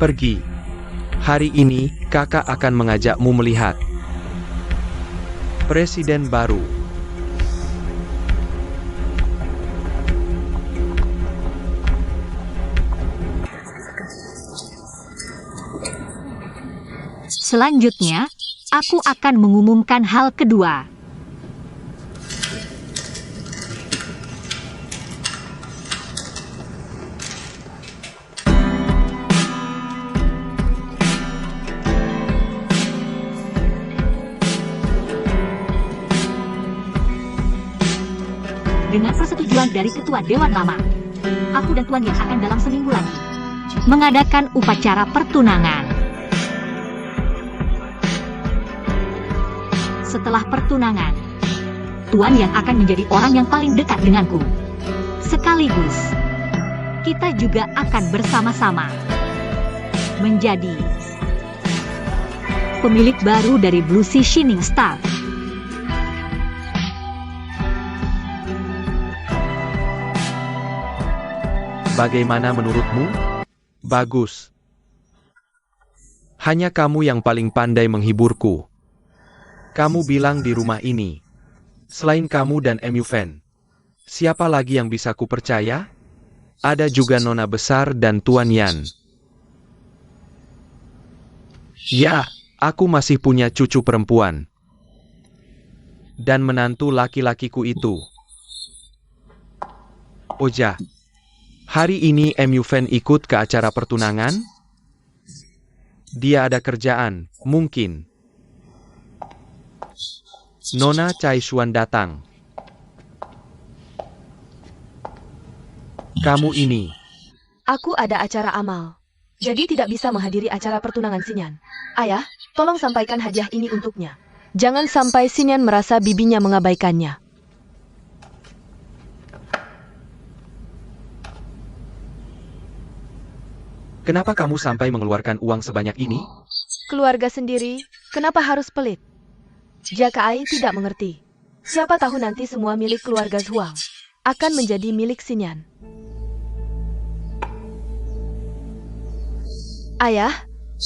Pergi. Hari ini, kakak akan mengajakmu melihat presiden baru. Selanjutnya, aku akan mengumumkan hal kedua. Dengan persetujuan dari Ketua Dewan Lama, aku dan Tuan Yan akan dalam seminggu lagi mengadakan upacara pertunangan. Setelah pertunangan, Tuan Yan akan menjadi orang yang paling dekat denganku. Sekaligus, kita juga akan bersama-sama menjadi pemilik baru dari Blue Sea Shining Star. Bagaimana menurutmu? Bagus. Hanya kamu yang paling pandai menghiburku. Kamu bilang di rumah ini, selain kamu dan MU Fan, siapa lagi yang bisa kupercaya? Ada juga Nona Besar dan Tuan Yan. Ya, aku masih punya cucu perempuan. Dan menantu laki-lakiku itu. Oja. Hari ini MU Fan ikut ke acara pertunangan? Dia ada kerjaan, mungkin. Nona Chai Xuan datang. Kamu ini. Aku ada acara amal, jadi tidak bisa menghadiri acara pertunangan Xinyan. Ayah, tolong sampaikan hadiah ini untuknya. Jangan sampai Xinyan merasa bibinya mengabaikannya. Kenapa kamu sampai mengeluarkan uang sebanyak ini? Keluarga sendiri, kenapa harus pelit? Jaka Ai tidak mengerti. Siapa tahu nanti semua milik keluarga Zhuang akan menjadi milik Xinyan. Ayah,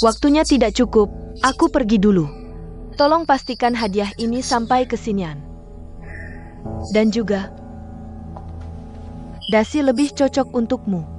waktunya tidak cukup. Aku pergi dulu. Tolong pastikan hadiah ini sampai ke Xinyan. Dan juga, dasi lebih cocok untukmu.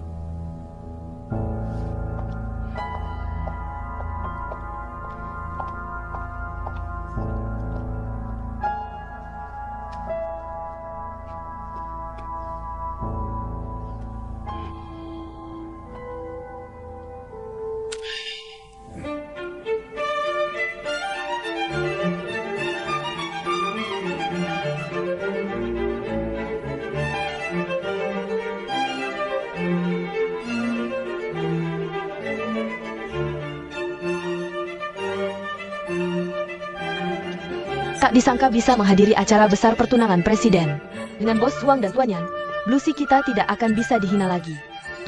Tak disangka bisa menghadiri acara besar pertunangan presiden. Dengan bos Zhuang dan Tuan Yan, Blue Sea kita tidak akan bisa dihina lagi.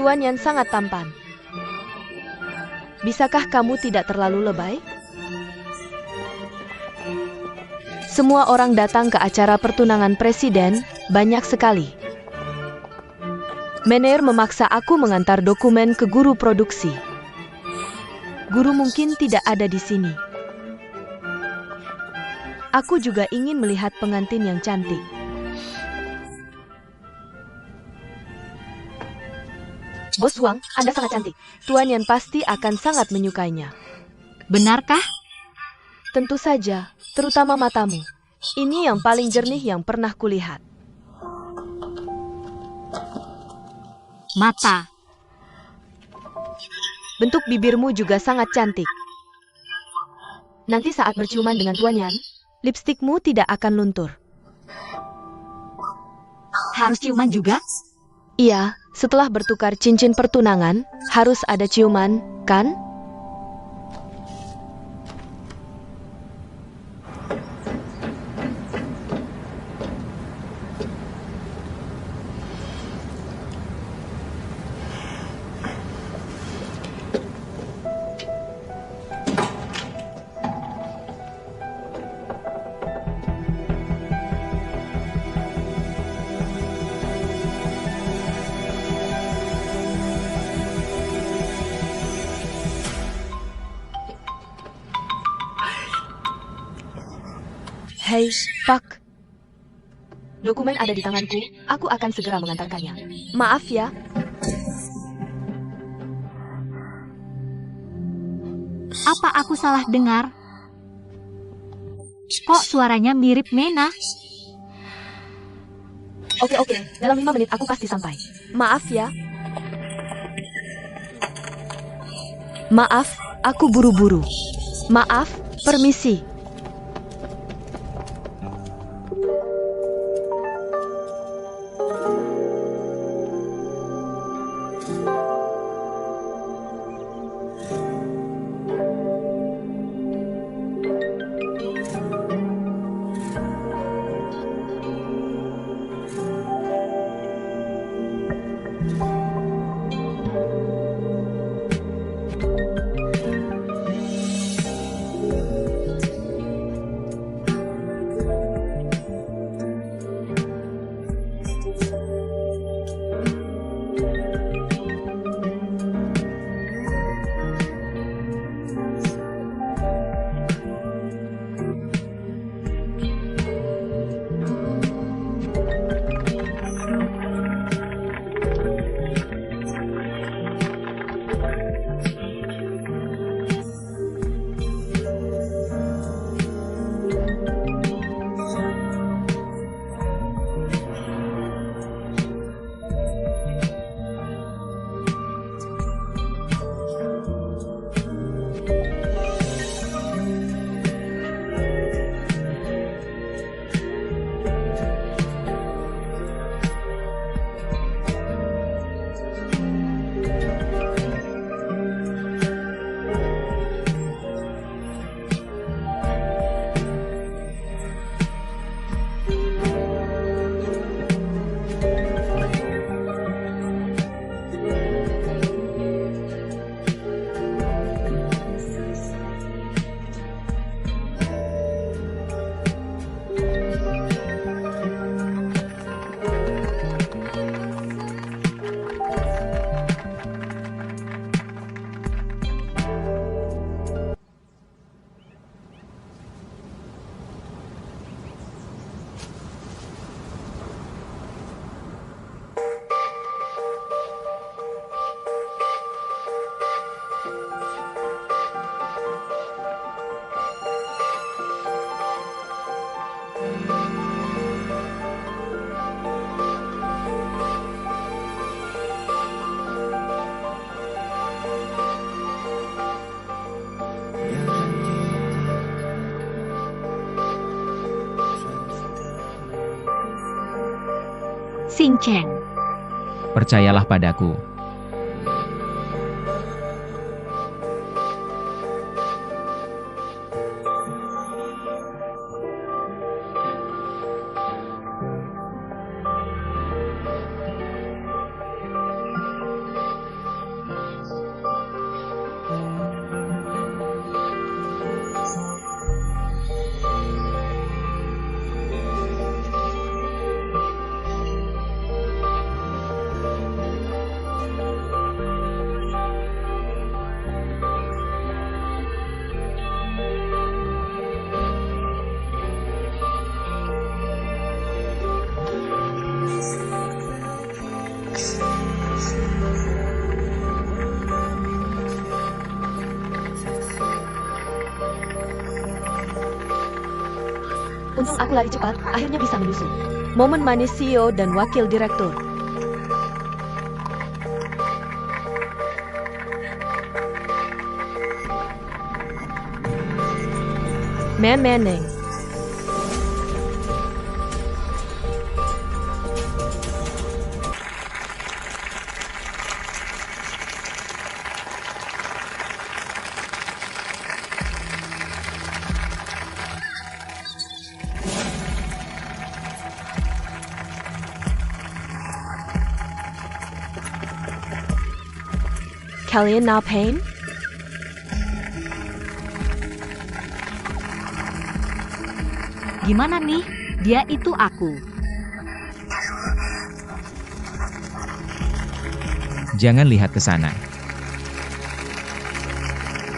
Tuan Yan sangat tampan. Bisakah kamu tidak terlalu lebay? Semua orang datang ke acara pertunangan presiden, banyak sekali. Mener memaksa aku mengantar dokumen ke guru produksi. Guru mungkin tidak ada di sini. Aku juga ingin melihat pengantin yang cantik. Bos Huang, Anda sangat cantik. Tuan Yan pasti akan sangat menyukainya. Benarkah? Tentu saja, terutama matamu. Ini yang paling jernih yang pernah kulihat. Mata. Bentuk bibirmu juga sangat cantik. Nanti saat berciuman dengan Tuan Yan, lipstikmu tidak akan luntur. Harus ciuman juga? Iya, setelah bertukar cincin pertunangan, harus ada ciuman, kan? Hei, Pak. Dokumen ada di tanganku, aku akan segera mengantarkannya. Maaf ya. Apa aku salah dengar? Kok suaranya mirip Mena? Oke, dalam 5 menit aku pasti sampai. Maaf ya. Maaf, aku buru-buru. Maaf, permisi. Xing Cheng. Percayalah padaku. Untung aku lari cepat, akhirnya bisa menyusul. Momen manis CEO dan Wakil Direktur. Memeneng. Kalian ngapain? Gimana nih? Dia itu aku. Jangan lihat ke sana.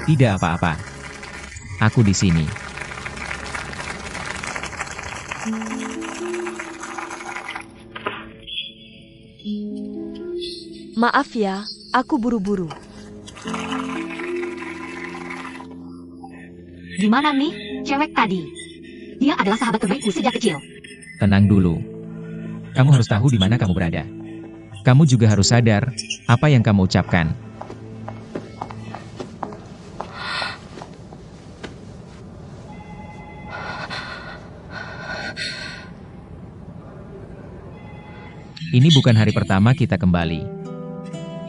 Tidak apa-apa. Aku di sini. Maaf ya, aku buru-buru. Gimana nih, cewek tadi? Dia adalah sahabat terbaikku sejak kecil. Tenang dulu. Kamu harus tahu di mana kamu berada. Kamu juga harus sadar apa yang kamu ucapkan. Ini bukan hari pertama kita kembali.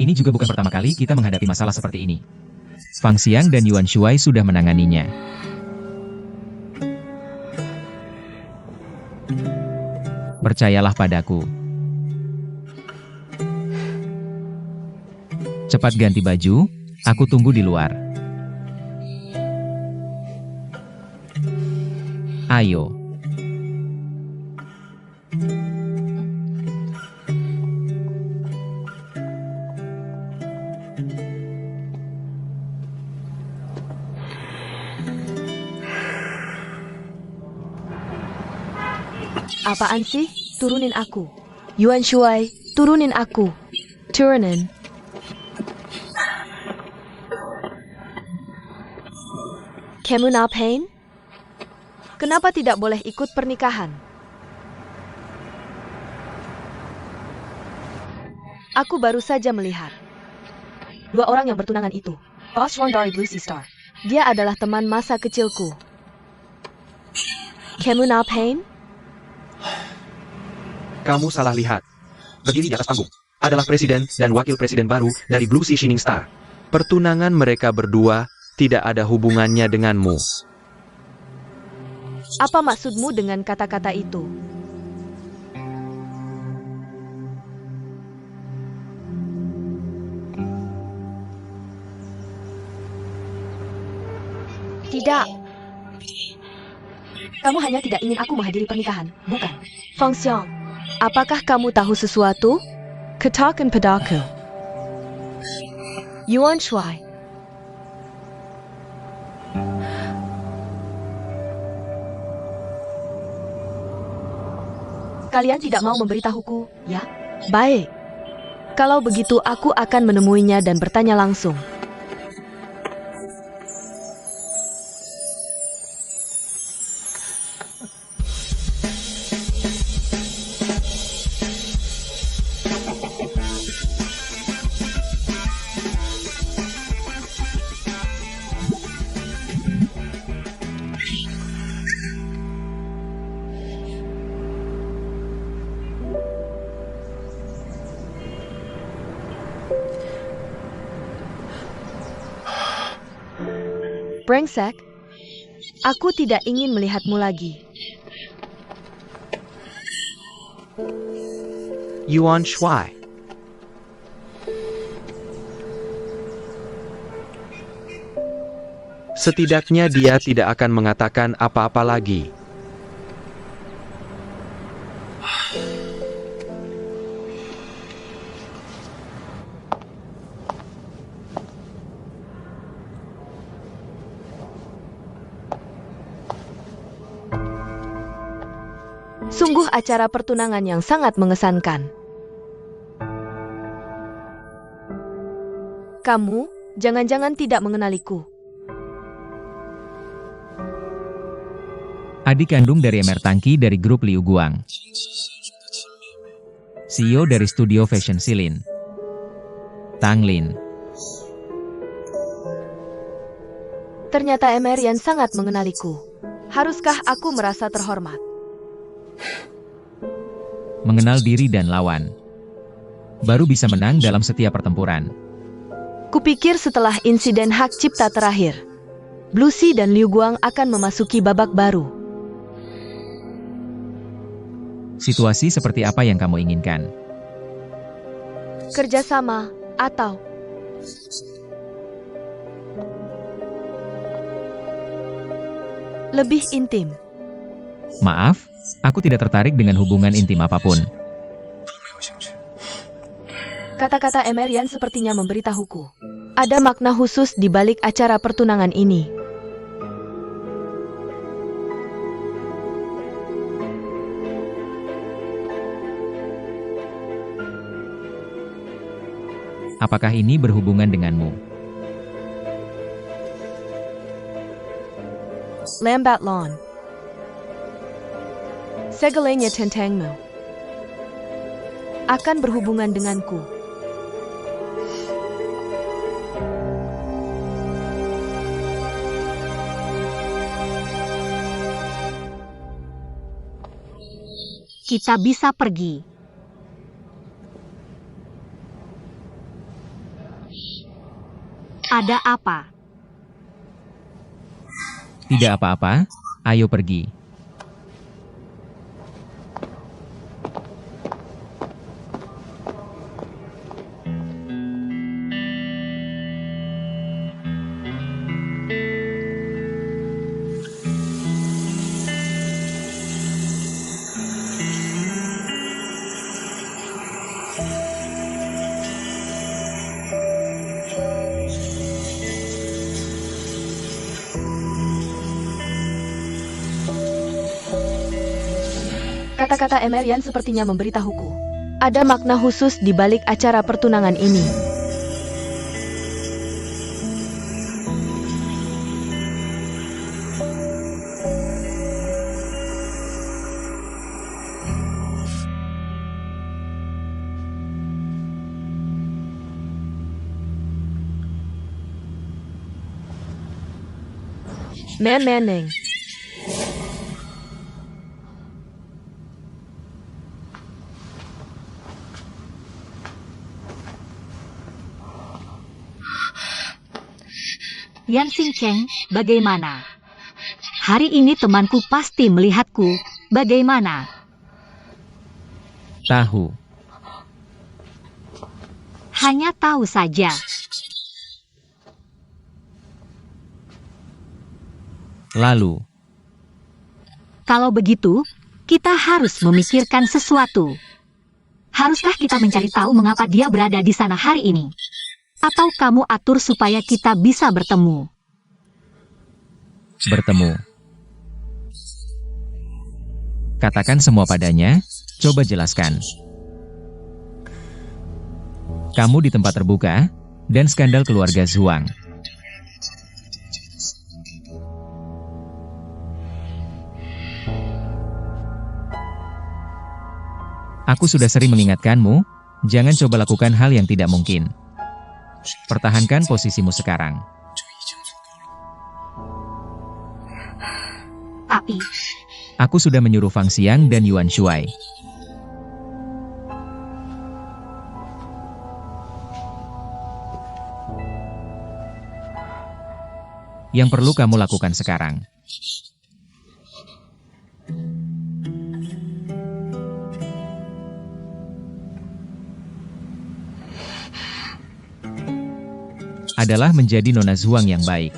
Ini juga bukan pertama kali kita menghadapi masalah seperti ini. Fang Xiang dan Yuan Shuai sudah menanganinya. Percayalah padaku. Cepat ganti baju, aku tunggu di luar. Ayo. Apaan sih? Turunin aku. Yuan Shuai, turunin aku. Turunin. Kamu ngapain? Kenapa tidak boleh ikut pernikahan? Aku baru saja melihat. Dua orang yang bertunangan itu. Boss Ron dari Blue Sea Star. Dia adalah teman masa kecilku. Kamu ngapain? Kamu salah lihat. Berdiri di atas panggung adalah presiden dan wakil presiden baru dari Blue Sea Shining Star. Pertunangan mereka berdua tidak ada hubungannya denganmu. Apa maksudmu dengan kata-kata itu? Tidak. Kamu hanya tidak ingin aku menghadiri pernikahan, bukan? Fang Xiang, apakah kamu tahu sesuatu? Katakan padaku. Yuan Shuai. Kalian tidak mau memberitahuku, ya? Baik. Kalau begitu aku akan menemuinya dan bertanya langsung. Brengsek, aku tidak ingin melihatmu lagi. Yuan Shuai. Setidaknya dia tidak akan mengatakan apa-apa lagi. Sungguh acara pertunangan yang sangat mengesankan. Kamu, jangan-jangan tidak mengenaliku. Adik kandung dari Emer Tangki dari grup Liu Guang. CEO dari studio fashion Silin. Tang Lin. Ternyata Emerian sangat mengenaliku. Haruskah aku merasa terhormat? Mengenal diri dan lawan. Baru bisa menang dalam setiap pertempuran. Kupikir setelah insiden hak cipta terakhir, Blue Sea dan Liu Guang akan memasuki babak baru. Situasi seperti apa yang kamu inginkan? Kerjasama, atau lebih intim. Maaf, aku tidak tertarik dengan hubungan intim apapun. Kata-kata Emerian sepertinya memberitahuku. Ada makna khusus di balik acara pertunangan ini. Apakah ini berhubungan denganmu? Lambat laun. Segalanya tentangmu. Akan berhubungan denganku. Kita bisa pergi. Ada apa? Tidak apa-apa, ayo pergi. Kata-kata Emerian sepertinya memberitahuku. Ada makna khusus di balik acara pertunangan ini. Meneng. Yan Xingcheng, bagaimana? Hari ini temanku pasti melihatku. Bagaimana? Tahu. Hanya tahu saja. Lalu, Kalau begitu, kita harus memikirkan sesuatu. Haruskah kita mencari tahu mengapa dia berada di sana hari ini? Atau kamu atur supaya kita bisa bertemu? bertemu. Katakan semua padanya, coba jelaskan. Kamu di tempat terbuka, dan skandal keluarga Zhuang. Aku sudah sering mengingatkanmu, jangan coba lakukan hal yang tidak mungkin. Pertahankan posisimu sekarang. Tapi, Aku sudah menyuruh Fang Xiang dan Yuan Shuai. Yang perlu kamu lakukan sekarang adalah menjadi Nona Zhuang yang baik.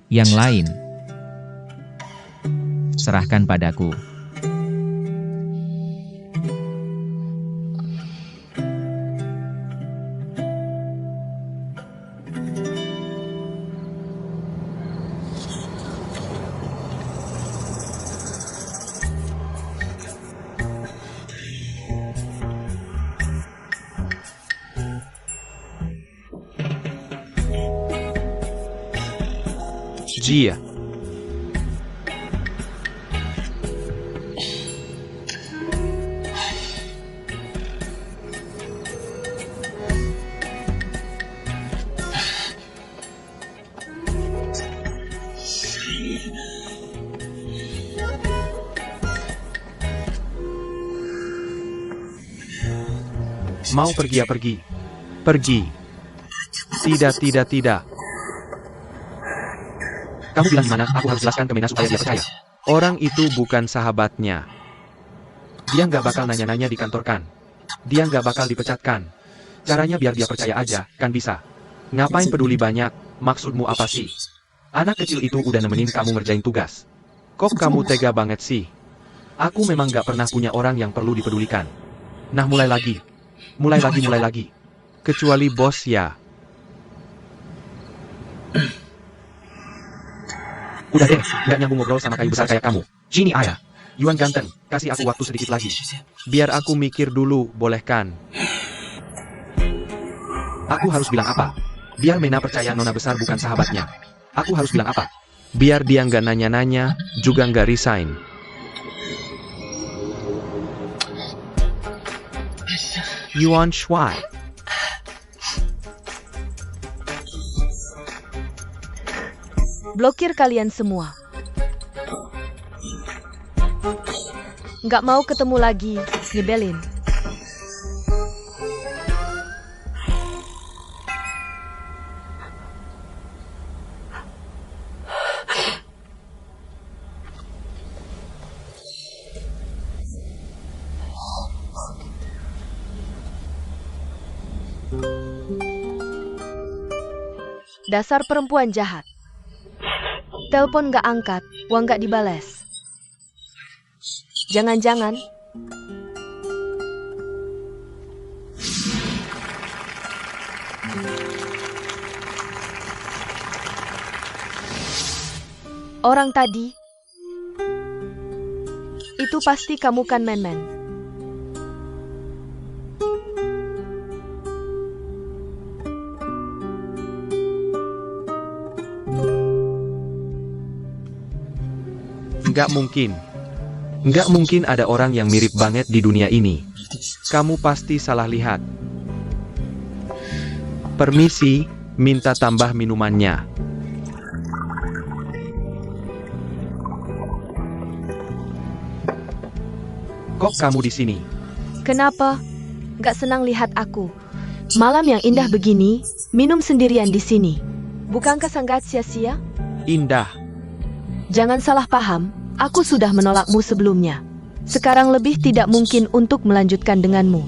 Yang lain, serahkan padaku. Jia. Mau pergi ya pergi. Pergi. Tidak. Kamu bilang gimana? Aku harus jelaskan ke Mena supaya dia percaya. Orang itu bukan sahabatnya. Dia nggak bakal nanya-nanya di kantor kan. Dia nggak bakal dipecatkan. Caranya biar dia percaya aja, kan bisa. Ngapain peduli banyak? Maksudmu apa sih? Anak kecil itu udah nemenin kamu ngerjain tugas. Kok kamu tega banget sih? Aku memang nggak pernah punya orang yang perlu dipedulikan. Nah mulai lagi. Mulai lagi. Kecuali bos ya. Udah deh, nggak nyambung ngobrol sama kayu besar kayak kamu. Gini ayah. Yuan ganteng, kasih aku waktu sedikit lagi. Biar aku mikir dulu, boleh kan? Aku harus bilang apa? Biar Mena percaya Nona besar bukan sahabatnya. Aku harus bilang apa? Biar dia nggak nanya-nanya, juga nggak resign. Yuan Shuai. Blokir kalian semua. Nggak mau ketemu lagi, nyebelin. Dasar perempuan jahat. Telepon nggak angkat, uang nggak dibalas. Jangan-jangan orang tadi itu pasti kamu kan, Men-Men? Nggak mungkin. Nggak mungkin ada orang yang mirip banget di dunia ini. Kamu pasti salah lihat. Permisi, minta tambah minumannya. Kok kamu di sini? Kenapa? Nggak senang lihat aku. Malam yang indah begini, minum sendirian di sini. Bukankah sangat sia-sia? Indah. Jangan salah paham, aku sudah menolakmu sebelumnya. Sekarang lebih tidak mungkin untuk melanjutkan denganmu.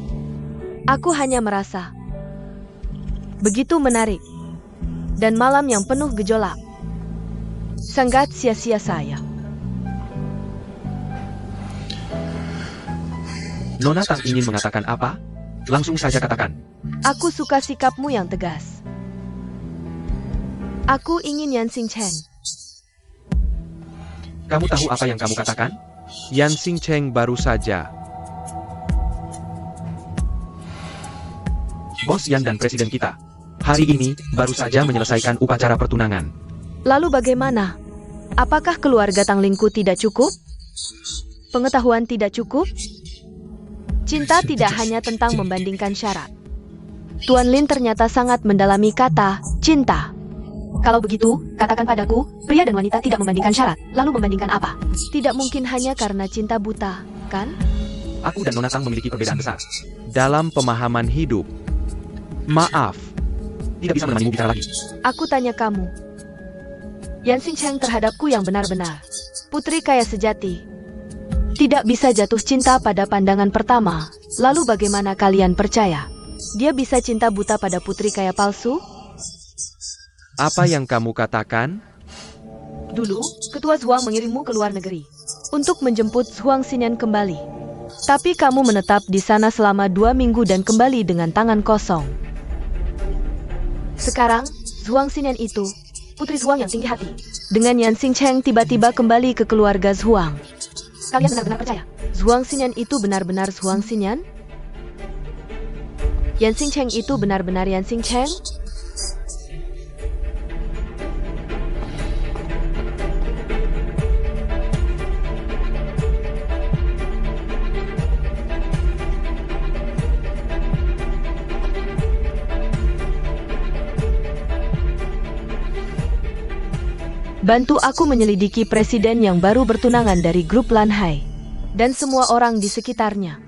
Aku hanya merasa begitu menarik. Dan malam yang penuh gejolak. Sangat sia-sia saya. Nona Tang ingin mengatakan apa? Langsung saja katakan. Aku suka sikapmu yang tegas. Aku ingin Yan Xingcheng. Kamu tahu apa yang kamu katakan? Yan Xingcheng baru saja. Bos Yan dan presiden kita. Hari ini, baru saja menyelesaikan upacara pertunangan. Lalu bagaimana? Apakah keluarga Tanglingku tidak cukup? Pengetahuan tidak cukup? Cinta tidak hanya tentang membandingkan syarat. Tuan Lin ternyata sangat mendalami kata cinta. Kalau begitu, katakan padaku, pria dan wanita tidak membandingkan syarat. Lalu membandingkan apa? Tidak mungkin hanya karena cinta buta, kan? Aku dan Nona Tang memiliki perbedaan besar. Dalam pemahaman hidup. Maaf. Tidak bisa menemanimu bicara lagi. Aku tanya kamu. Yan Xingcheng terhadapku yang benar-benar. Putri kaya sejati. Tidak bisa jatuh cinta pada pandangan pertama. Lalu bagaimana kalian percaya? Dia bisa cinta buta pada putri kaya palsu? Apa yang kamu katakan? Dulu, Ketua Zhuang mengirimmu ke luar negeri untuk menjemput Zhuang Xinyan kembali. Tapi kamu menetap di sana selama 2 minggu dan kembali dengan tangan kosong. Sekarang, Zhuang Xinyan itu, putri Zhuang yang tinggi hati, dengan Yan Xingcheng tiba-tiba kembali ke keluarga Zhuang. Kalian benar-benar percaya? Zhuang Xinyan itu benar-benar Zhuang Xinyan? Yan Xingcheng itu benar-benar Yan Xingcheng? Bantu aku menyelidiki presiden yang baru bertunangan dari grup Lanhai dan semua orang di sekitarnya.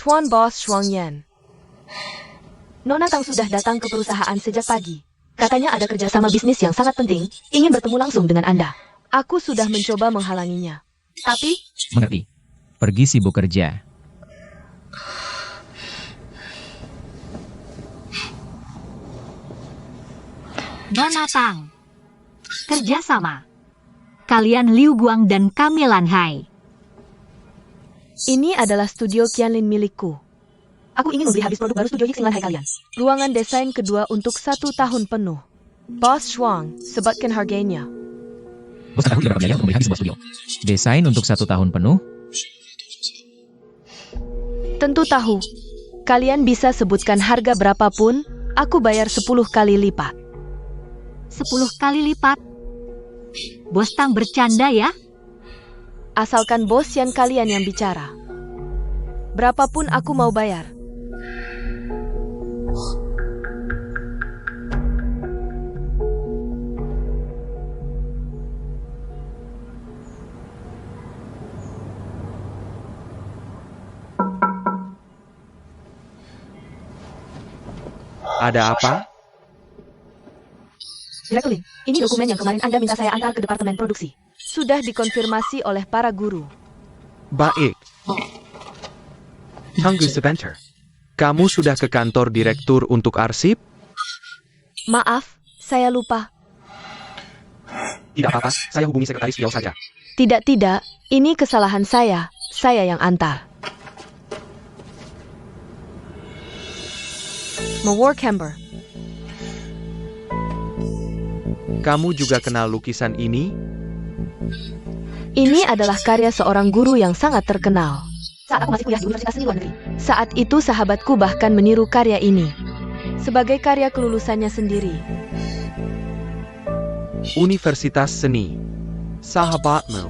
Tuan Bos Shuang Yan. Nona Tang sudah datang ke perusahaan sejak pagi. Katanya ada kerjasama bisnis yang sangat penting, ingin bertemu langsung dengan Anda. Aku sudah mencoba menghalanginya. Tapi... Mengerti. Pergi sibuk kerja. Nona Tang. Kerjasama. Kalian Liu Guang dan Kame Lanhai. Ini adalah studio Qianlin milikku. Aku ingin membeli habis produk baru studio Yixing Lanhai kalian. Ruangan desain kedua untuk 1 tahun penuh. Bos Shuang, sebutkan harganya. Bos tahu berapa biaya untuk membeli habis sebuah studio. Desain untuk 1 tahun penuh. Tentu tahu. Kalian bisa sebutkan harga berapapun, aku bayar 10 kali lipat. 10 kali lipat. Bos Tang bercanda ya? Asalkan bos yang kalian yang bicara. Berapapun aku mau bayar. Ada apa? Direktur Lin, ini dokumen yang kemarin Anda minta saya antar ke departemen produksi. Sudah dikonfirmasi oleh para guru. Baik. Tunggu sebentar. Kamu sudah ke kantor direktur untuk arsip? Maaf, saya lupa. Tidak apa-apa, saya hubungi sekretaris beliau saja. Tidak, ini kesalahan saya yang antar. Meworkhamber. Kamu juga kenal lukisan ini? Ini adalah karya seorang guru yang sangat terkenal. Saat aku masih kuliah di universitas seni luar negeri. Saat itu sahabatku bahkan meniru karya ini sebagai karya kelulusannya sendiri. Universitas Seni. Sahabatmu.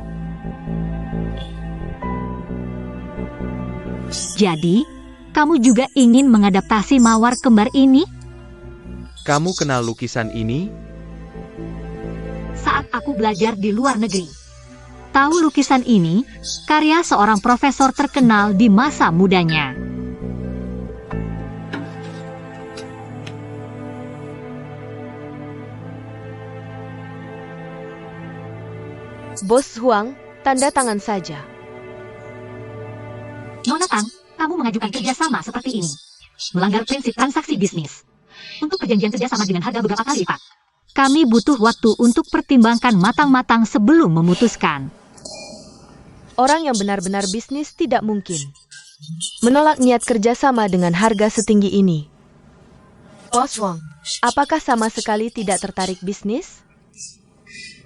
Jadi, kamu juga ingin mengadaptasi mawar kembar ini? Kamu kenal lukisan ini? Saat aku belajar di luar negeri. Tahu lukisan ini, karya seorang profesor terkenal di masa mudanya. Bos Huang, tanda tangan saja. Nona Tang, kamu mengajukan kerjasama seperti ini. Melanggar prinsip transaksi bisnis. Untuk perjanjian kerjasama dengan harga beberapa kali lipat. Kami butuh waktu untuk pertimbangkan matang-matang sebelum memutuskan. Orang yang benar-benar bisnis tidak mungkin menolak niat kerjasama dengan harga setinggi ini. Bos Wang, Apakah sama sekali tidak tertarik bisnis?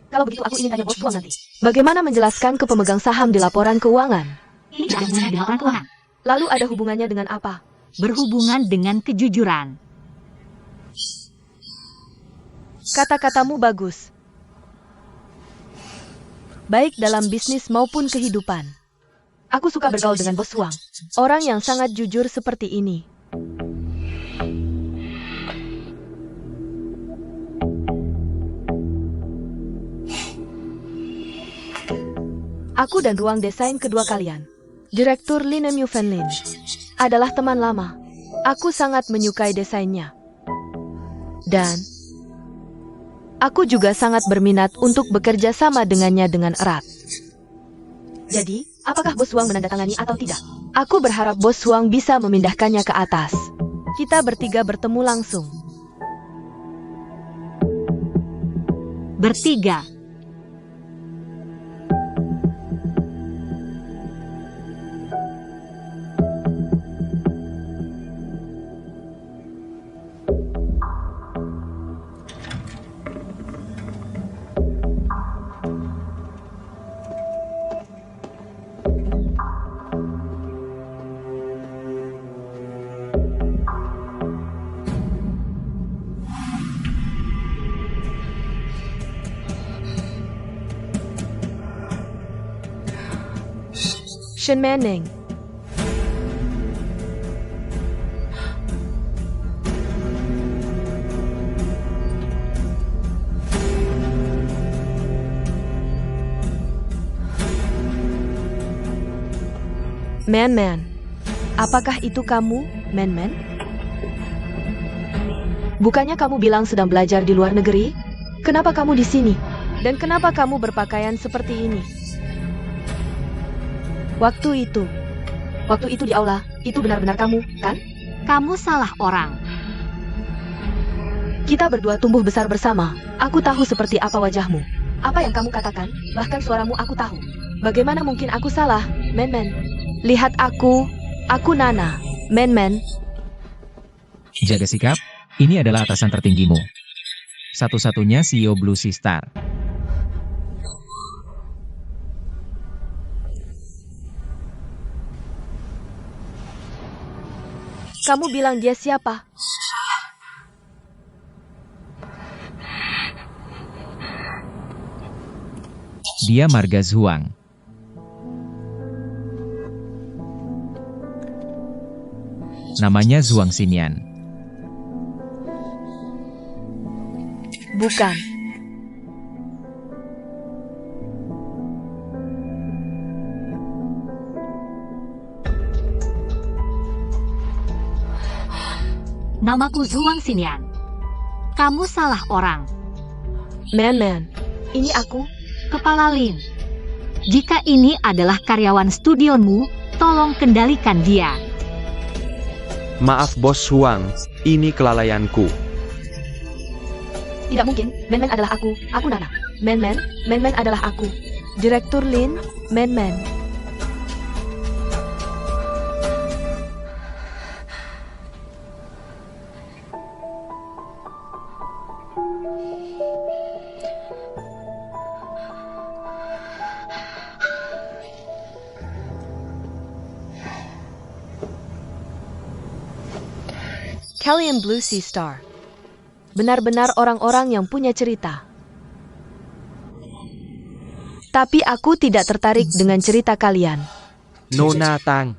kalau begitu aku ingin tanya Bos Wang nanti. Bagaimana menjelaskan ke pemegang saham di laporan keuangan? Ini tidak ada hubungannya dengan laporan keuangan. Lalu ada hubungannya dengan apa? Berhubungan dengan kejujuran. Kata-katamu bagus. Baik dalam bisnis maupun kehidupan. Aku suka bergaul dengan Bos Wang. Orang yang sangat jujur seperti ini. Aku dan ruang desain kedua kalian, Direktur Lin Fan adalah teman lama. Aku sangat menyukai desainnya. Dan aku juga sangat berminat untuk bekerja sama dengannya dengan erat. Jadi, apakah Bos Wang menandatangani atau tidak? Aku berharap Bos Huang bisa memindahkannya ke atas. Kita bertiga bertemu langsung. Bertiga. Shen Manning. Man. Apakah itu kamu, Man? Bukannya kamu bilang sedang belajar di luar negeri? Kenapa kamu di sini? Dan kenapa kamu berpakaian seperti ini? Waktu itu di aula, itu benar-benar kamu, kan? Kamu salah orang. Kita berdua tumbuh besar bersama. Aku tahu seperti apa wajahmu. Apa yang kamu katakan? Bahkan suaramu aku tahu. Bagaimana mungkin aku salah, Men-Men? Lihat aku Nana, Men-Men. Jaga sikap, ini adalah atasan tertinggimu. Satu-satunya CEO Blue Sea Star. Kamu bilang dia siapa? Dia Marga Zhuang. Namanya Zhuang Xinyan. Bukan. Namaku Zhuang Xinyan. Kamu salah orang. Men-Men, ini aku. Kepala Lin. Jika ini adalah karyawan studiomu, tolong kendalikan dia. Maaf Bos Huang, ini kelalaianku. Tidak mungkin, Men-Men adalah aku Nana. Men-Men adalah aku. Direktur Lin, Men-Men. Kalian Blue Sea Star. Benar-benar orang-orang yang punya cerita. Tapi aku tidak tertarik dengan cerita kalian. Nona Tang.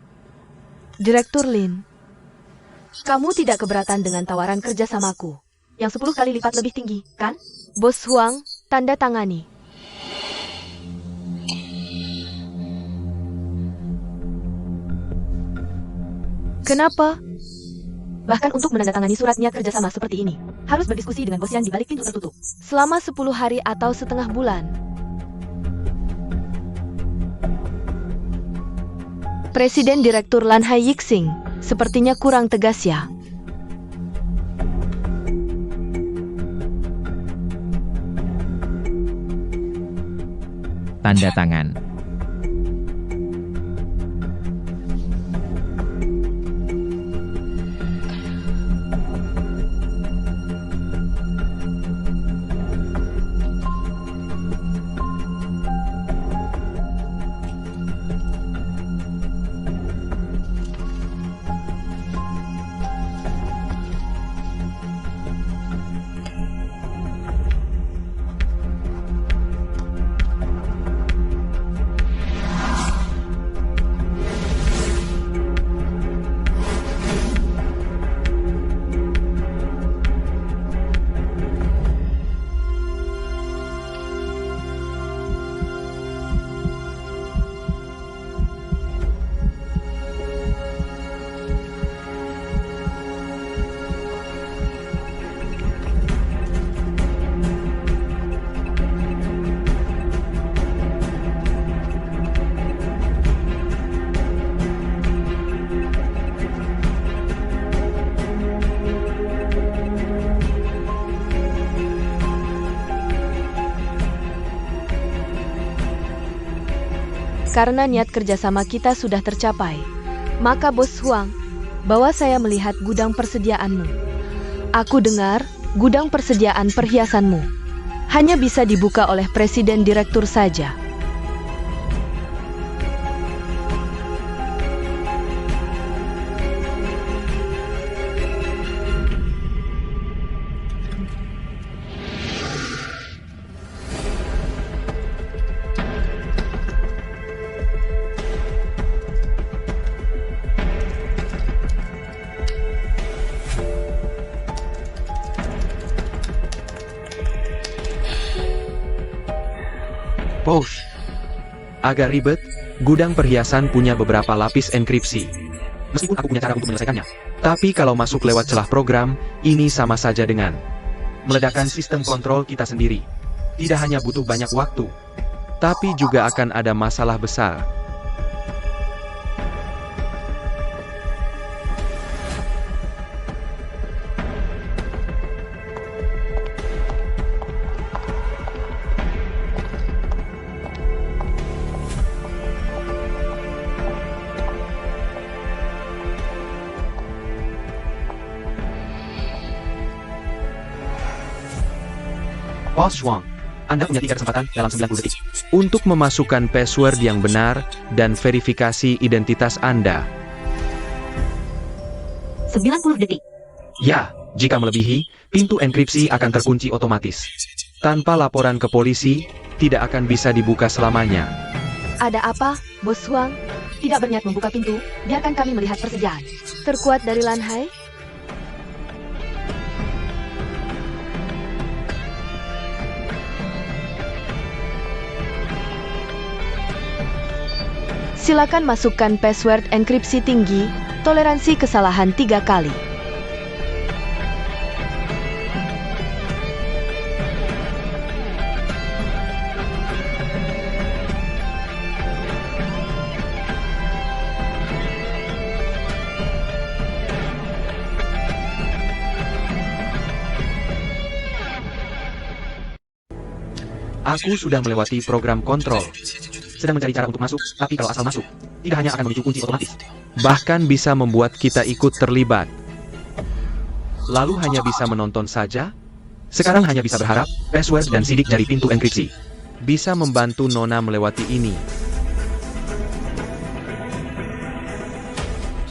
Direktur Lin, Kamu tidak keberatan dengan tawaran kerjasamaku. Yang 10 kali lipat lebih tinggi, kan? Bos Huang, tanda tangani. Kenapa? Bahkan untuk menandatangani suratnya kerjasama seperti ini, harus berdiskusi dengan bos yang di balik pintu tertutup. Selama 10 hari atau setengah bulan. Presiden Direktur Lan Hai Yixing, sepertinya kurang tegas ya. Tanda tangan. Karena niat kerjasama kita sudah tercapai, maka Bos Huang, bawa saya melihat gudang persediaanmu. Aku dengar, gudang persediaan perhiasanmu hanya bisa dibuka oleh Presiden Direktur saja. Bos. Agak ribet, gudang perhiasan punya beberapa lapis enkripsi. Meskipun aku punya cara untuk menyelesaikannya. Tapi kalau masuk lewat celah program, ini sama saja dengan meledakkan sistem kontrol kita sendiri. Tidak hanya butuh banyak waktu, tapi juga akan ada masalah besar. Bos Shuang, Anda punya 3 kesempatan dalam 90 detik untuk memasukkan password yang benar dan verifikasi identitas Anda. 90 detik. Ya, jika melebihi, pintu enkripsi akan terkunci otomatis. Tanpa laporan ke polisi, tidak akan bisa dibuka selamanya. Ada apa, Bos Huang? Tidak berniat membuka pintu, biarkan kami melihat persediaan. Terkuat dari Lan Hai? Silakan masukkan password enkripsi tinggi, toleransi kesalahan 3 kali. Aku sudah melewati program kontrol. Sedang mencari cara untuk masuk, tapi kalau asal masuk, tidak hanya akan memicu kunci otomatis. Bahkan bisa membuat kita ikut terlibat. Lalu hanya bisa menonton saja? Sekarang hanya bisa berharap, password dan sidik dari pintu enkripsi bisa membantu Nona melewati ini.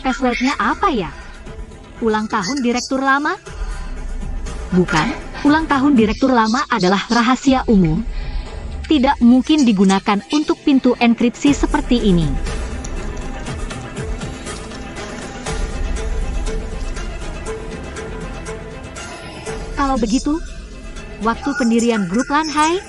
Passwordnya apa ya? Ulang tahun direktur lama? Bukan, ulang tahun direktur lama adalah rahasia umum. Tidak mungkin digunakan untuk pintu enkripsi seperti ini. Kalau begitu, waktu pendirian grup Lan Hai?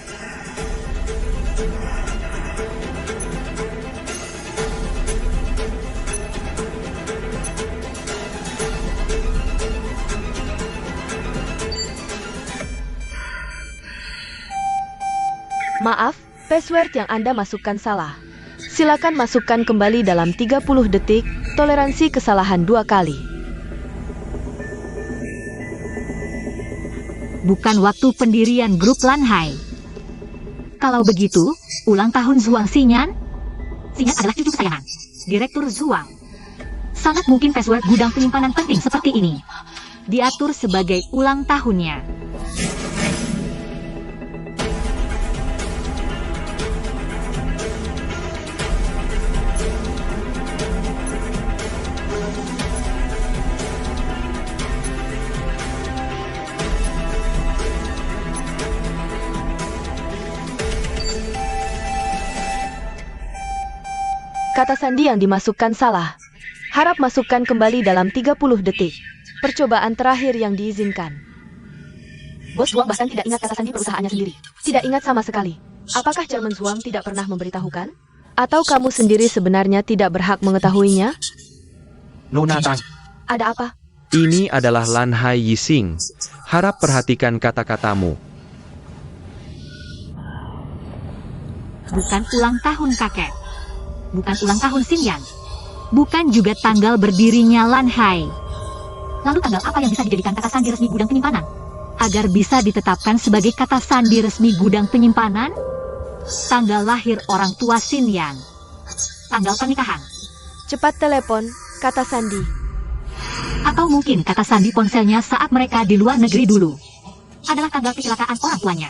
Maaf, password yang Anda masukkan salah. Silakan masukkan kembali dalam 30 detik, toleransi kesalahan 2 kali. Bukan waktu pendirian grup Lan Hai. Kalau begitu, ulang tahun Zhuang Xinyan? Xinyan adalah cucu kesayangan Direktur Zhuang. Sangat mungkin password gudang penyimpanan penting seperti ini diatur sebagai ulang tahunnya. Kata sandi yang dimasukkan salah. Harap masukkan kembali dalam 30 detik. Percobaan terakhir yang diizinkan. Bos Huang bahkan tidak ingat kata sandi perusahaannya sendiri. Tidak ingat sama sekali. Apakah Chairman Zhuang tidak pernah memberitahukan? Atau kamu sendiri sebenarnya tidak berhak mengetahuinya? Nona Tang, Ada apa? ini adalah Lan Hai Yixing. Harap perhatikan kata-katamu. Bukan ulang tahun kakek. Bukan ulang tahun Xinyan. Bukan juga tanggal berdirinya Lan Hai. Lalu tanggal apa yang bisa dijadikan kata sandi resmi gudang penyimpanan? Agar bisa ditetapkan sebagai kata sandi resmi gudang penyimpanan? Tanggal lahir orang tua Xinyan. Tanggal pernikahan. Cepat telepon, kata sandi. Atau mungkin kata sandi ponselnya saat mereka di luar negeri dulu. Adalah tanggal kecelakaan orang tuanya.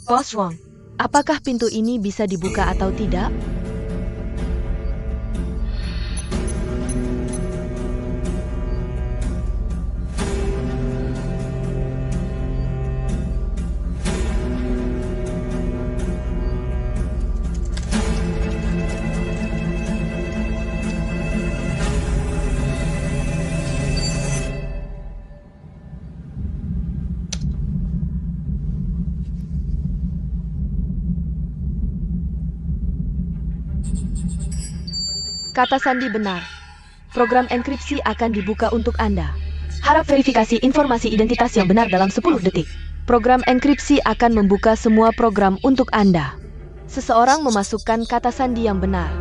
Bos Wang, apakah pintu ini bisa dibuka atau tidak? Kata sandi benar. Program enkripsi akan dibuka untuk Anda. Harap verifikasi informasi identitas yang benar dalam 10 detik. Program enkripsi akan membuka semua program untuk Anda. Seseorang memasukkan kata sandi yang benar.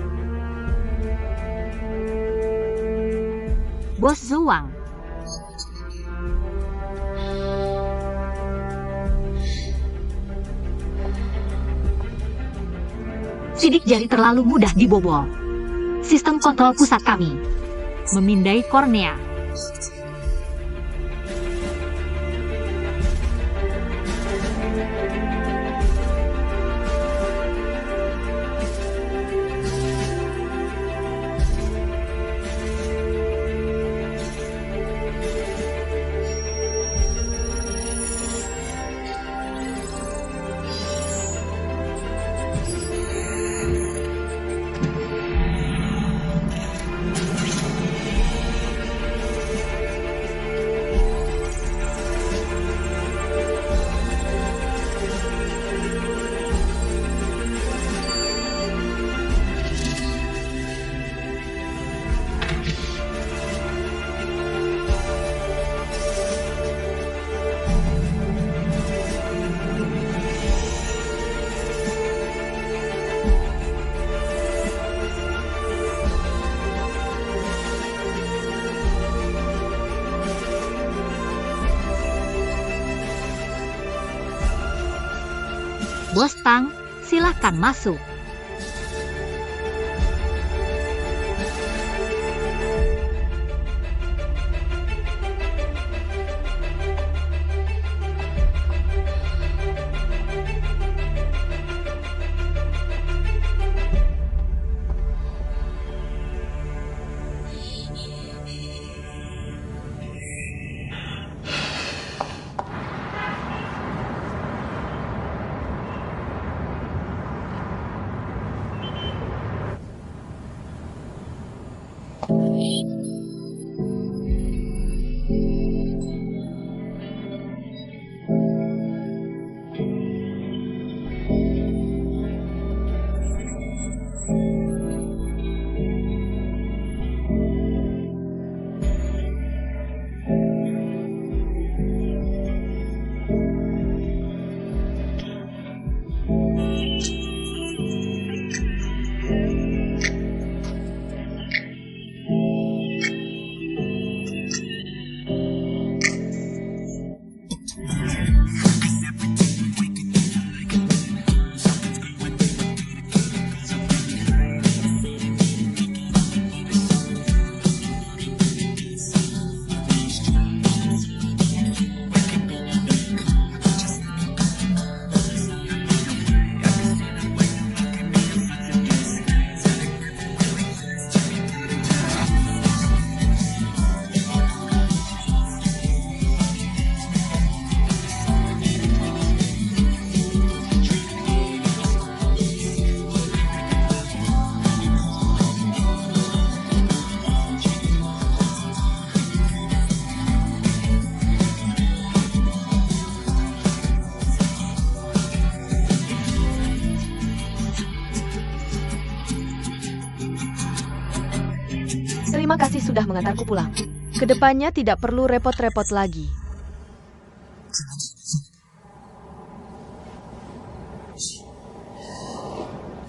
Bos Zhuang. Sidik jari terlalu mudah dibobol. Sistem kontrol pusat kami memindai kornea. Bos Tang, silahkan masuk. Terima kasih sudah mengantarku pulang. Kedepannya tidak perlu repot-repot lagi.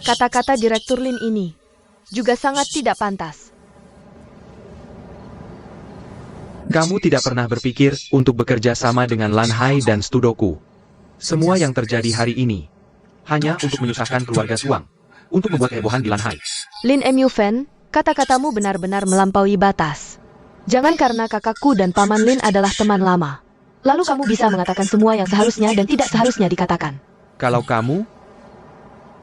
Kata-kata Direktur Lin ini juga sangat tidak pantas. Kamu tidak pernah berpikir untuk bekerja sama dengan Lan Hai dan Studoku. Semua yang terjadi hari ini hanya untuk menyusahkan keluarga Zhuang, untuk membuat kehebohan di Lan Hai. Lin Mu Fan, kata-katamu benar-benar melampaui batas. Jangan karena kakakku dan Paman Lin adalah teman lama, lalu kamu bisa mengatakan semua yang seharusnya dan tidak seharusnya dikatakan. Kalau kamu,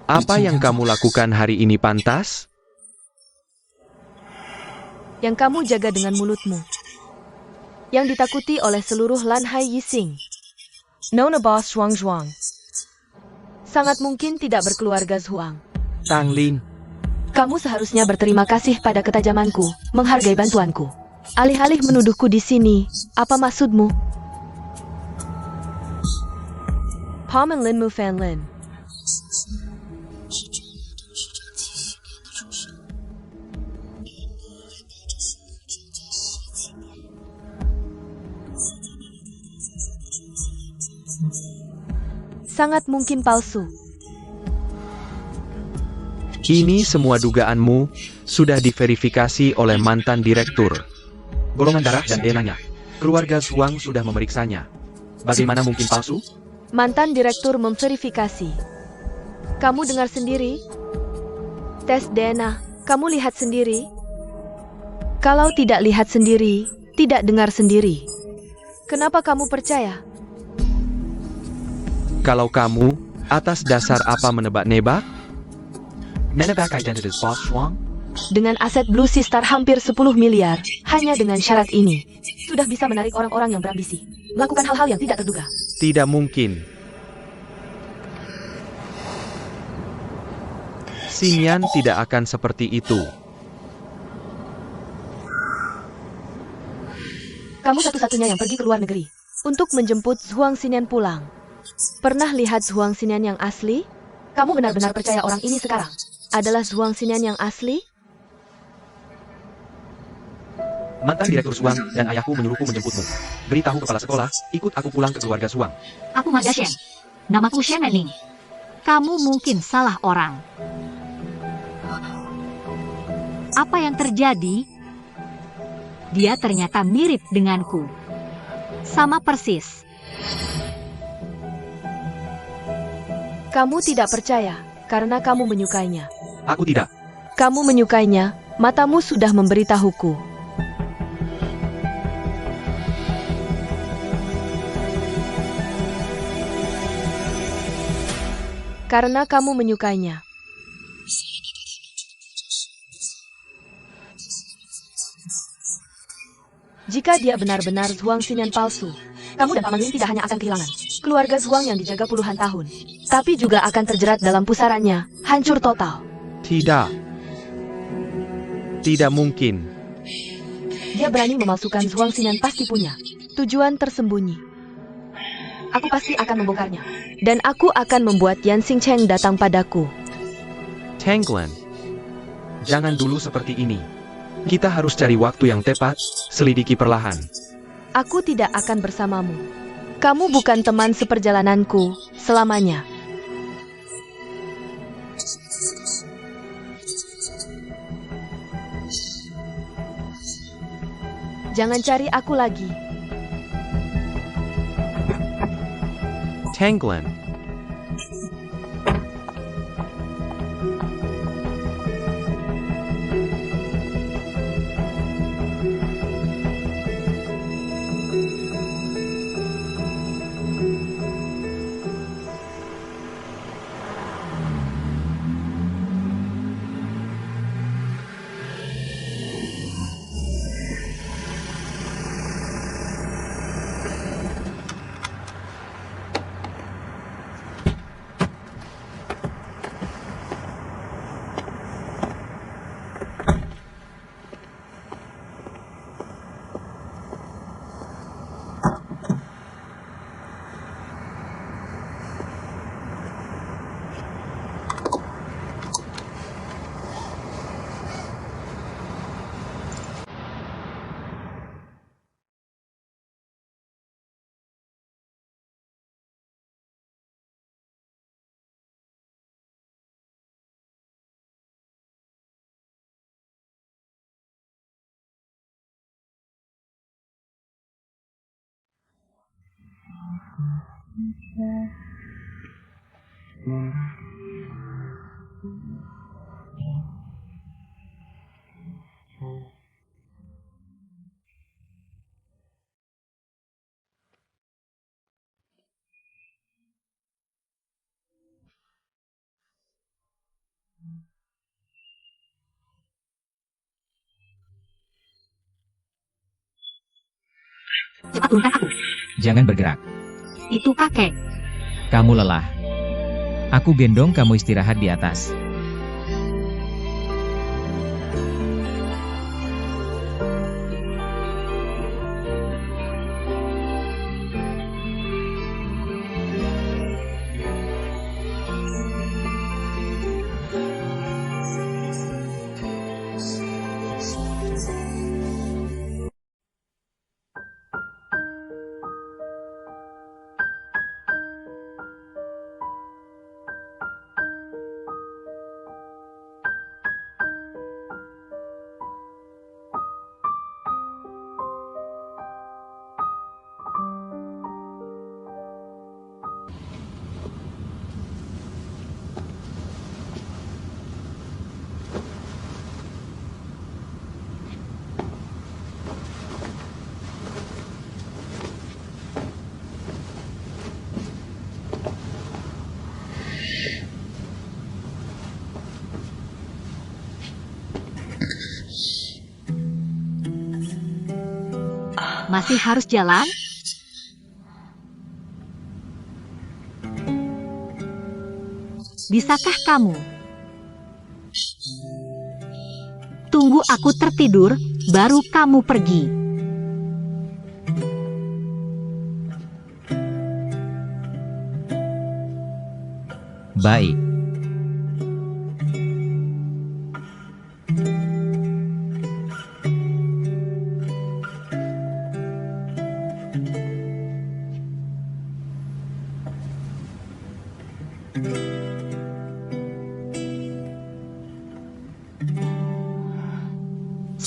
apa yang kamu lakukan hari ini pantas? Yang kamu jaga dengan mulutmu, yang ditakuti oleh seluruh Lan Hai Yixing, Nona Boss Zhuang, sangat mungkin tidak berkeluarga Zhuang. Tang Lin, Kamu seharusnya berterima kasih pada ketajamanku, menghargai bantuanku. Alih-alih menuduhku di sini, apa maksudmu? Paman Lin Mu Fan Lin. Sangat mungkin palsu. ini semua dugaanmu sudah diverifikasi oleh mantan direktur. Golongan darah dan DNA-nya. Keluarga Zhuang sudah memeriksanya. Bagaimana mungkin palsu? Mantan direktur memverifikasi. Kamu dengar sendiri? Tes DNA, kamu lihat sendiri? Kalau tidak lihat sendiri, tidak dengar sendiri. Kenapa kamu percaya? Kalau kamu, atas dasar apa menebak-nebak? Menebak identitas Boss Zhuang? Dengan aset Blue Sea Star hampir 10 miliar, hanya dengan syarat ini, sudah bisa menarik orang-orang yang berambisi, melakukan hal-hal yang tidak terduga. Tidak mungkin. Xinyan tidak akan seperti itu. Kamu satu-satunya yang pergi ke luar negeri untuk menjemput Zhuang Xinyan pulang. Pernah lihat Zhuang Xinyan yang asli? Kamu benar-benar percaya orang ini sekarang adalah Zhuang Xinyan yang asli? Mantan direktur Zhuang dan ayahku menyuruhku menjemputmu. Beritahu kepala sekolah, ikut aku pulang ke keluarga Zhuang. Aku Mada Shen. Namaku Shen Menning. Kamu mungkin salah orang. Apa yang terjadi? Dia ternyata mirip denganku. Sama persis. Kamu tidak percaya, karena kamu menyukainya. Aku tidak. Kamu menyukainya, matamu sudah memberitahuku. Karena kamu menyukainya. Jika dia benar-benar Zhuang Xinyan palsu, kamu dan Paman Lin tidak hanya akan kehilangan keluarga Zhuang yang dijaga puluhan tahun, tapi juga akan terjerat dalam pusarannya, hancur total. Tidak. Tidak mungkin. Dia berani memalsukan Zhuang Xinyan pasti punya tujuan tersembunyi. Aku pasti akan membongkarnya. Dan aku akan membuat Yan Xingcheng datang padaku. Tanglan. Jangan dulu seperti ini. Kita harus cari waktu yang tepat, selidiki perlahan. Aku tidak akan bersamamu. Kamu bukan teman seperjalananku selamanya. Jangan cari aku lagi. Tanglan. Cepat turunkan aku. Jangan bergerak. Itu kakek. Kamu lelah. Aku gendong kamu istirahat di atas. Masih harus jalan? Bisakah kamu? Tunggu aku tertidur, baru kamu pergi. Baik.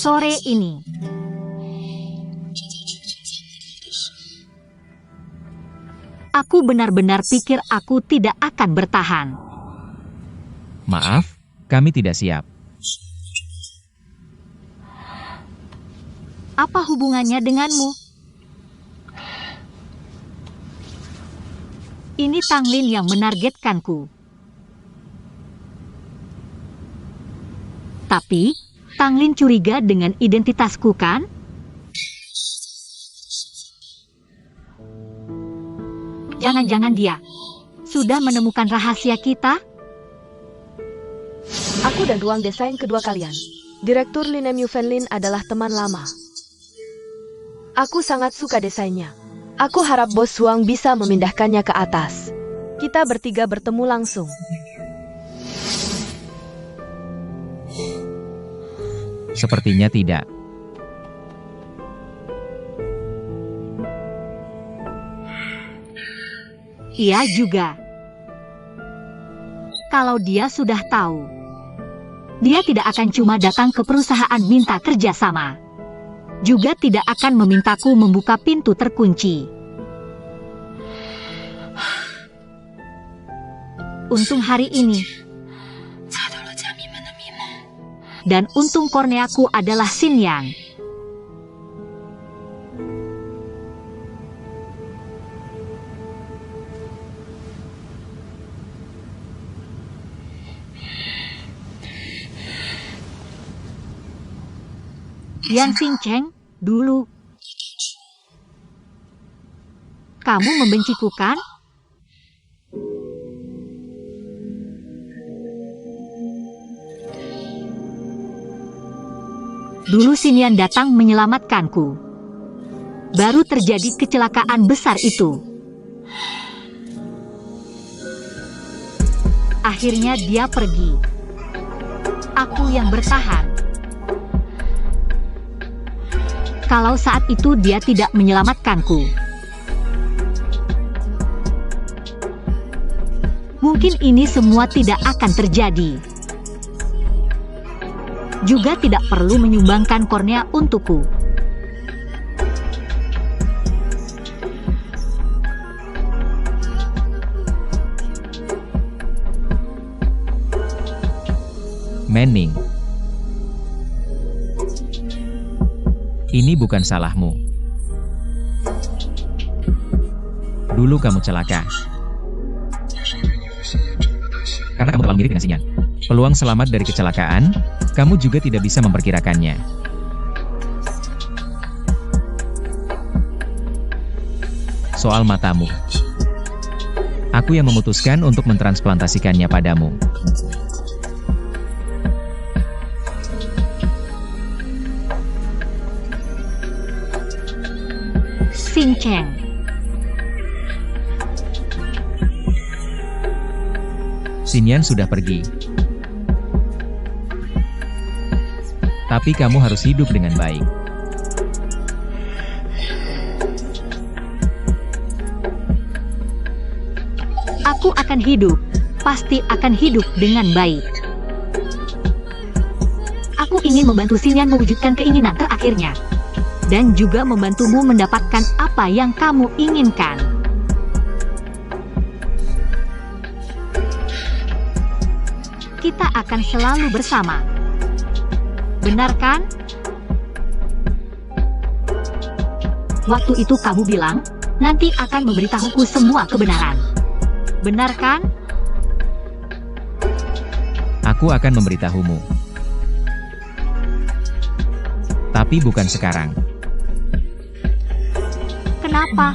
Sore ini. Aku benar-benar pikir aku tidak akan bertahan. Maaf, kami tidak siap. Apa hubungannya denganmu? Ini Tanglin yang menargetkanku. Tapi, Tanglin curiga dengan identitasku kan? Jangan-jangan dia sudah menemukan rahasia kita? Aku dan ruang desain kedua kalian. Direktur Lin Mufenlin adalah teman lama. Aku sangat suka desainnya. Aku harap Bos Huang bisa memindahkannya ke atas. Kita bertiga bertemu langsung. Sepertinya tidak. Ia juga. Kalau dia sudah tahu, dia tidak akan cuma datang ke perusahaan minta kerjasama. Juga tidak akan memintaku membuka pintu terkunci. Untung hari ini. Dan untung korneaku adalah Xinyan. Yang Xingcheng, dulu. Kamu membenciku kan? Dulu Xinyan datang menyelamatkanku. Baru terjadi kecelakaan besar itu. Akhirnya dia pergi. Aku yang bertahan. Kalau saat itu dia tidak menyelamatkanku, mungkin ini semua tidak akan terjadi. Juga tidak perlu menyumbangkan kornea untukku. Manning, ini bukan salahmu. Dulu kamu celaka. Karena kamu terlalu mirip dengan Xinyan. Peluang selamat dari kecelakaan, kamu juga tidak bisa memperkirakannya. Soal matamu, aku yang memutuskan untuk mentransplantasikannya padamu. Xingcheng. Xinyan sudah pergi. Tapi kamu harus hidup dengan baik. Aku akan hidup. Pasti akan hidup dengan baik. Aku ingin membantu Xinyan mewujudkan keinginan terakhirnya. Dan juga membantumu mendapatkan apa yang kamu inginkan. Kita akan selalu bersama. Benar kan? Waktu itu kamu bilang, nanti akan memberitahuku semua kebenaran. Benar kan? Aku akan memberitahumu. Tapi bukan sekarang. Kenapa?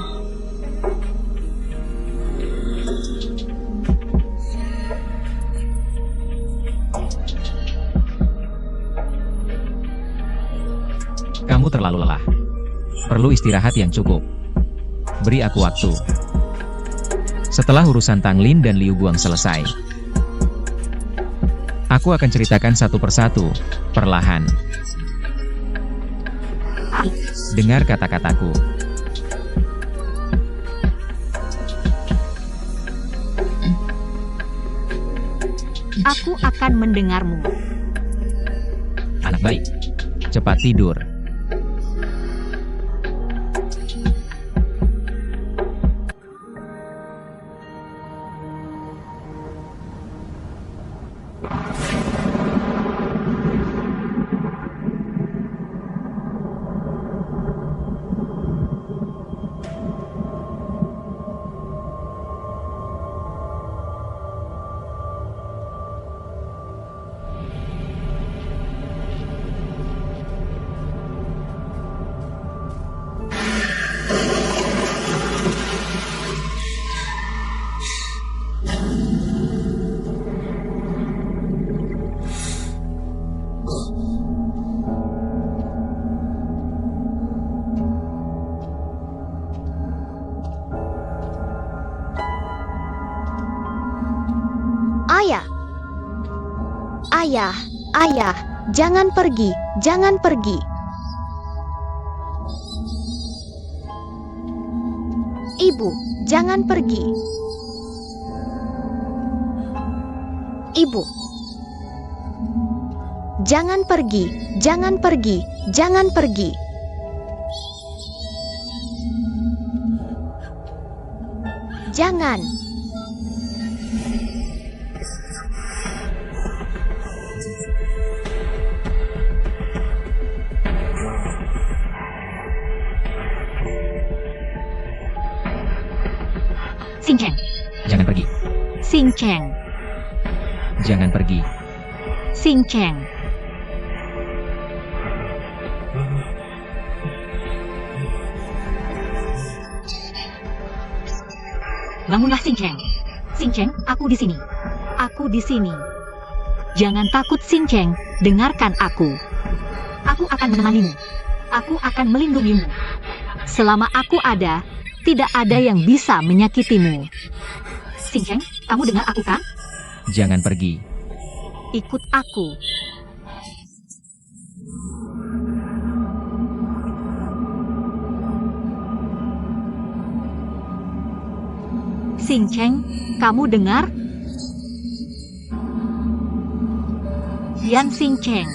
Kamu terlalu lelah. Perlu istirahat yang cukup. Beri aku waktu. Setelah urusan Tanglin dan Liu Guang selesai, aku akan ceritakan satu persatu, perlahan. Dengar kata-kataku. Aku akan mendengarmu. Anak baik, cepat tidur. Ayah. Ayah, ayah, jangan pergi, jangan pergi. Ibu, jangan pergi. Ibu. Jangan pergi, jangan pergi, jangan pergi. Jangan. Xing Cheng, Jangan pergi. Xing Cheng, Jangan pergi. Xing Cheng. Bangunlah Xing Cheng. Xing Cheng, aku di sini. Aku di sini. Jangan takut Xing Cheng, dengarkan aku. Aku akan menemanimu. Aku akan melindungimu. Selama aku ada, tidak ada yang bisa menyakitimu. Xing Cheng, kamu dengar aku kan? Jangan pergi. Ikut aku. Xing Cheng, kamu dengar? Yan Xing Cheng.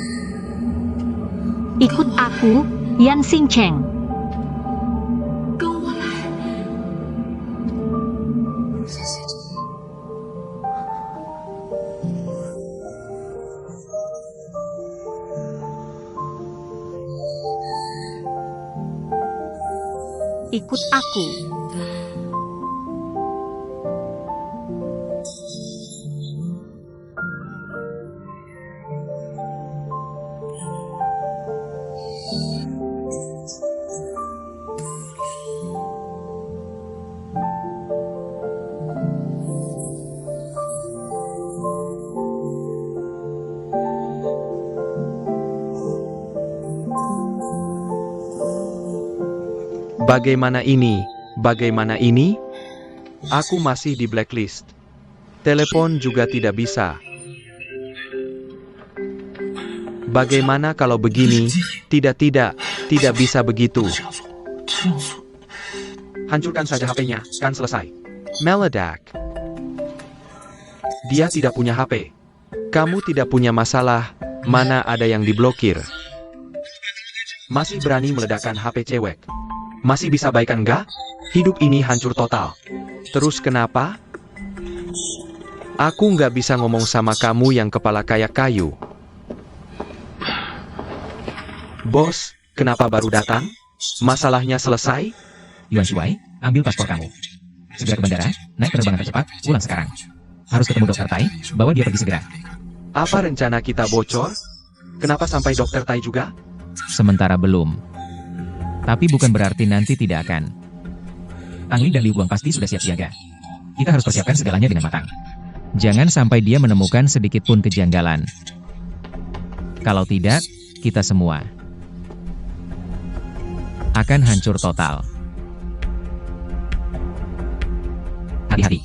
Ikut aku, Yan Xing Cheng. Ikut aku. Bagaimana ini? Bagaimana ini? Aku masih di blacklist. Telepon juga tidak bisa. Bagaimana kalau begini? Tidak bisa begitu. Hancurkan saja HP-nya, kan selesai. Meledak. Dia tidak punya HP. Kamu tidak punya masalah, mana ada yang diblokir. Masih berani meledakkan HP cewek. Masih bisa baikan enggak? Hidup ini hancur total. Terus kenapa? Aku nggak bisa ngomong sama kamu yang kepala kayak kayu. Bos, kenapa baru datang? Masalahnya selesai? Yuan Shuai, ambil paspor kamu. Segera ke bandara, naik penerbangan tercepat, pulang sekarang. Harus ketemu Dokter Tai, bawa dia pergi segera. Apa rencana kita bocor? Kenapa sampai Dokter Tai juga? Sementara belum. Tapi bukan berarti nanti tidak akan. Angli dan Liu Guang pasti sudah siap siaga. Kita harus persiapkan segalanya dengan matang. Jangan sampai dia menemukan sedikit pun kejanggalan. Kalau tidak, kita semua akan hancur total. Hati-hati.